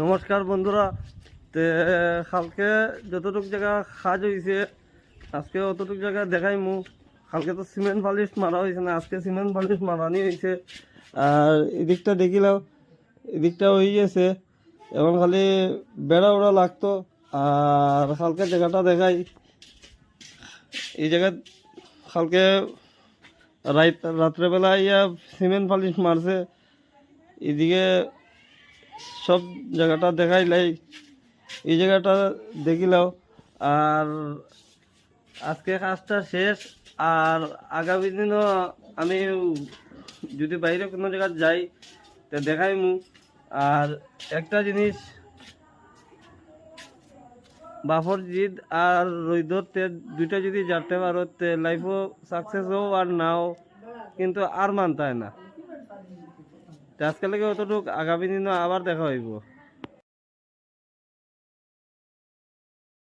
নমস্কার বন্ধুরা। তে কালকে যতটুক জায়গা কাজ হয়েছে আজকে অতটুক জায়গা দেখাইমু। কালকে তো সিমেন্ট পালিশ মারা হয়েছে না, আজকে সিমেন্ট পালিশ মারানি হয়েছে। আর এদিকটা দেখিলাম, এদিকটা হয়ে গেছে, এখন খালি বেড়া ওড়া লাগতো। আর কালকে জায়গাটা দেখাই, এই জায়গা কালকে রাত্রেবেলা ইয়া সিমেন্ট পালিশ মারছে। এদিকে সব জায়গাটা দেখাইলাই, এই জায়গাটা দেখিলাও। আর আজকে কাজটা শেষ। আর আগামী দিনও আমি যদি বাইরে কোনো জায়গায় যাই তো দেখাইমু। আর একটা জিনিস, বাফর জিদ আর রৈদর তেল দুইটা যদি জানতে পারো তে লাইফও সাকসেস হোক আর নাও, কিন্তু আর মানতে হয় না। আজকে লাগে অতটুকু, আগামী দিনও আবার দেখা হইব।